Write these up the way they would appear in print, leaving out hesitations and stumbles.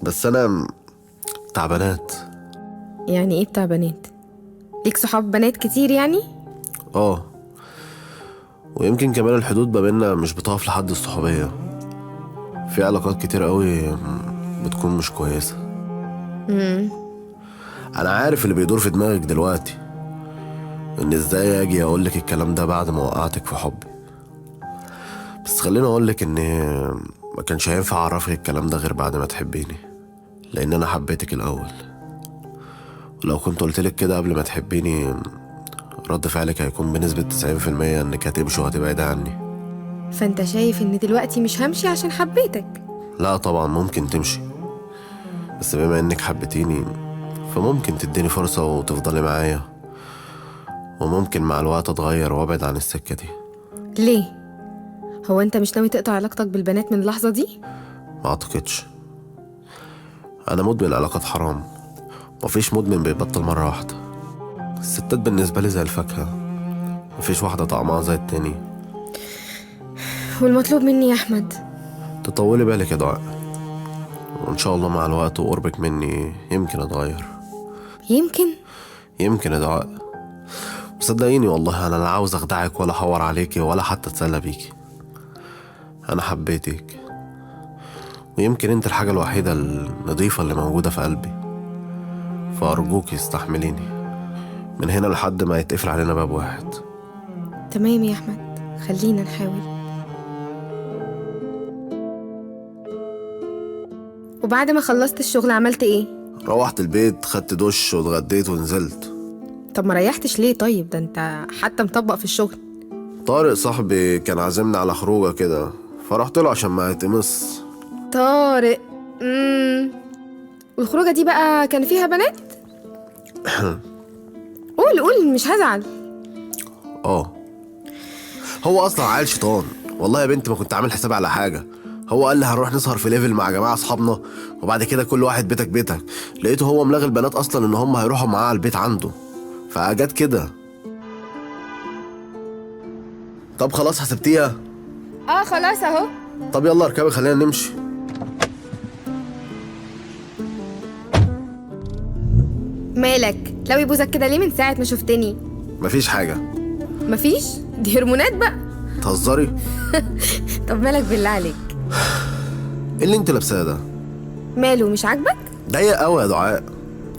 بس انا بتاع بنات. يعني ايه بتاع بنات؟ ليك صحاب بنات كتير يعني؟ اه، ويمكن كمان الحدود ما بيننا مش بتقف لحد الصحوبية. في علاقات كتير قوي بتكون مش كويسة. انا عارف اللي بيدور في دماغك دلوقتي، ان ازاي اجي اقولك الكلام ده بعد ما وقعتك في حبي. بس خليني اقولك ان ما كانش هينفع اعرفك الكلام ده غير بعد ما تحبيني، لان انا حبيتك الاول. ولو كنت قلتلك كده قبل ما تحبيني، رد فعلك هيكون بنسبة 90% انك هتمشي وهتبعد عني. فانت شايف ان دلوقتي مش همشي عشان حبيتك؟ لا طبعا ممكن تمشي، بس بما انك حبيتيني فممكن تديني فرصة وتفضلي معايا، وممكن مع الوقت اتغير وابعد عن السكة دي. ليه؟ هو انت مش ناوي تقطع علاقتك بالبنات من اللحظة دي؟ ما اعتقدش. انا مدمن علاقات حرام، مفيش مدمن بيبطل مرة واحدة. الستات بالنسبة لي زي الفاكهة، مفيش واحدة طعمها زي التاني. والمطلوب مني يا احمد؟ تطولي بالك يا دعاء، وان شاء الله مع الوقت وقربك مني يمكن اتغير. يمكن. يمكن يا دعاء. صدقيني والله انا لا عاوز اخدعك ولا احور عليكي ولا حتى اتسلى بيكي. انا حبيتك، ويمكن انت الحاجة الوحيدة النظيفة اللي موجودة في قلبي، فارجوك استحمليني من هنا لحد ما يتقفل علينا باب واحد. تمام يا احمد، خلينا نحاول. وبعد ما خلصت الشغل عملت ايه؟ روحت البيت، خدت دش واتغديت ونزلت. طب ما ريحتش ليه؟ طيب ده انت حتى مطبق في الشغل. طارق صاحبي كان عازمني على خروجه كده، فرحت له عشان ما يتمص. طارق. والخروجه دي بقى كان فيها بنات؟ قول قول، مش هزعل. اه، هو اصلا عيل شيطان. والله يا بنت ما كنت عامل حساب على حاجه. هو قال لي هنروح نسهر في ليفل مع جماعه اصحابنا، وبعد كده كل واحد بيتك بيتك. لقيته هو ملغي البنات اصلا ان هم هيروحوا معاه على البيت عنده، فجت كده. طب خلاص حسبتيها؟ اه خلاص اهو. طب يلا اركبي خلينا نمشي. مالك لوي بوزك كده ليه من ساعة ما شفتني؟ مفيش حاجه. مفيش؟ دي هرمونات بقى. تهزري؟ طب مالك بالله عليك؟ ايه اللي انت لابساه ده؟ ماله مش عاجبك؟ ضيق قوي يا دعاء.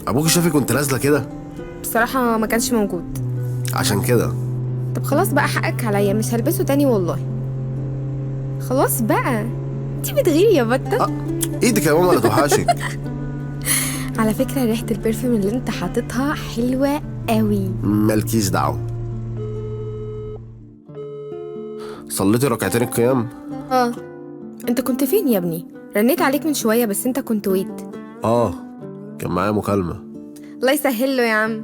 ابوكي شافك وانت نازله كده؟ بصراحة ما كانش موجود. عشان كده. طب خلاص بقى، حقك عليا، مش هلبسه تاني والله. خلاص بقى، انتي بتغيري يا بطة. ايدك يا ماما لا توحشك. على فكرة ريحة البرفيوم اللي انت حاططها حلوة قوي. مالكيش دعوه. صليتي ركعتين القيام؟ اه. انت كنت فين يا ابني؟ رنيت عليك من شوية بس انت كنت ويت. اه، كان معايا مكالمه. الله يسهل له يا عم.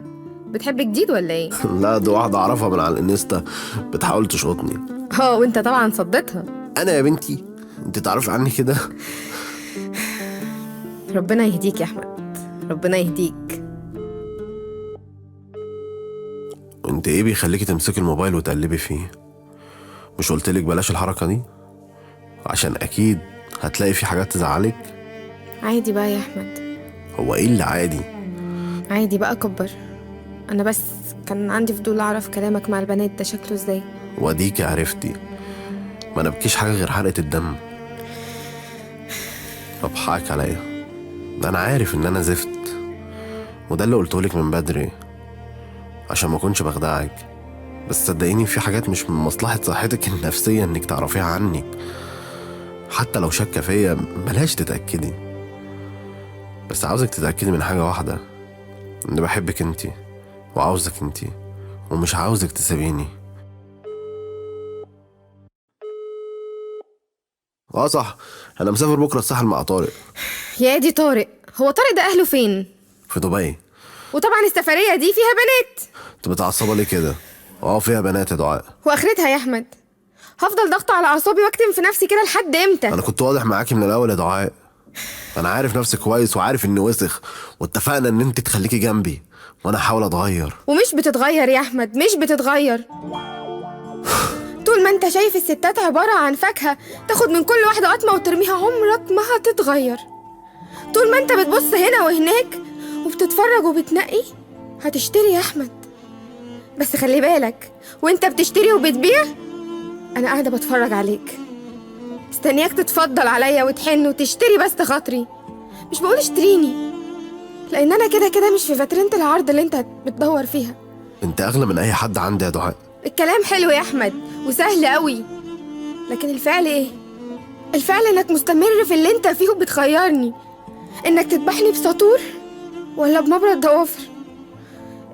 بتحب جديد ولا ايه؟ لا دي واحده اعرفها من على الانستا بتحاول تشقطني. اه وانت طبعا صدتها. انا يا بنتي انت تعرفي عني كده؟ ربنا يهديك يا احمد، ربنا يهديك. انت ايه بيخليكي تمسكي الموبايل وتقلبي فيه؟ مش قلتلك بلاش الحركه دي؟ عشان اكيد هتلاقي في حاجات تزعلك. عادي بقى يا احمد. هو ايه اللي عادي؟ عادي بقى، كبر. انا بس كان عندي فضول اعرف كلامك مع البنات ده شكله ازاي. واديكي عرفتي. ما نبكيش حاجه غير حرقه الدم. طب حقك عليا، ده انا عارف ان انا زفت، وده اللي قلتهولك من بدري عشان ما كنتش بخدعك. بس صدقيني في حاجات مش من مصلحه صحتك النفسيه انك تعرفيها عني. حتى لو شاكه فيا بلاش تتاكدي. بس عاوزك تتاكدي من حاجه واحده، اني بحبك انتي وعاوزك انتي، ومش عاوزك تسيبيني. اه صح، انا مسافر بكره الساحل مع طارق. يا دي طارق، هو طارق ده اهله فين؟ في دبي. وطبعا السفرية دي فيها بنات. انت متعصبه ليه كده؟ اه فيها بنات يا دعاء. واخرتها يا احمد؟ هفضل ضغط على اعصابي واكتم في نفسي كده لحد امتى؟ انا كنت واضح معاكي من الاول يا دعاء. انا عارف نفسي كويس وعارف اني وسخ، واتفقنا ان انت تخليكي جنبي وانا احاول اتغير. ومش بتتغير يا احمد، مش بتتغير. طول ما انت شايف الستات عبارة عن فاكهة تاخد من كل واحدة قطمة وترميها، عمرك ما هتتغير. طول ما انت بتبص هنا وهناك وبتتفرج وبتنقي هتشتري يا احمد. بس خلي بالك وانت بتشتري وبتبيع انا قاعده بتفرج عليك، مستنياك تتفضل عليا وتحن وتشتري بس خاطري. مش بقول اشتريني، لان انا كده كده مش في فترة العرض اللي انت بتدور فيها. انت اغلى من اي حد عندي يا دعاء. الكلام حلو يا احمد وسهل قوي، لكن الفعل ايه؟ الفعل انك مستمر في اللي انت فيه وبتخيرني انك تذبحني بسطور ولا بمبرد ضوافر.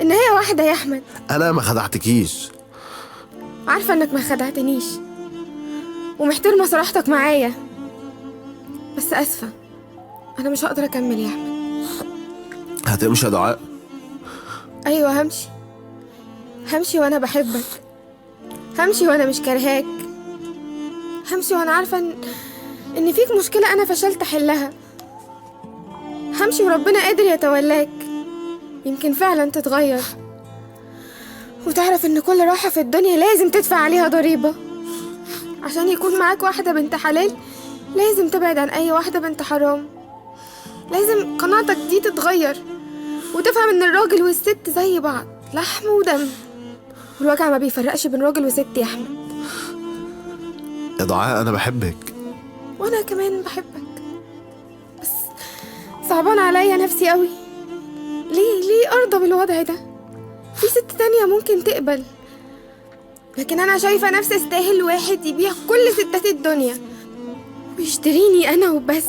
النهاية واحدة يا احمد. انا ما خدعتكيش. عارفة انك ما خدعتنيش ومحترمة صراحتك معايا، بس اسفة انا مش هقدر اكمل يا احمد. هتمشي يا دعاء؟ ايوه همشي، همشي وانا بحبك، همشي وانا مش كارهاك، همشي وانا عارفة ان فيك مشكلة انا فشلت احلها، همشي وربنا قادر يتولاك. يمكن فعلا تتغير وتعرف ان كل راحة في الدنيا لازم تدفع عليها ضريبة. عشان يكون معاك واحدة بنت حلال لازم تبعد عن اي واحدة بنت حرام. لازم قناعتك دي تتغير وتفهم ان الراجل والست زي بعض، لحم ودم، والوجع ما بيفرقش بين راجل وست يا احمد. يا دعاء انا بحبك. وانا كمان بحبك، بس صعبان عليا نفسي قوي. ليه ارضى بالوضع ده؟ في ست تانية ممكن تقبل، لكن انا شايفة نفسي استاهل واحد يبيع كل ستات الدنيا ويشتريني انا وبس.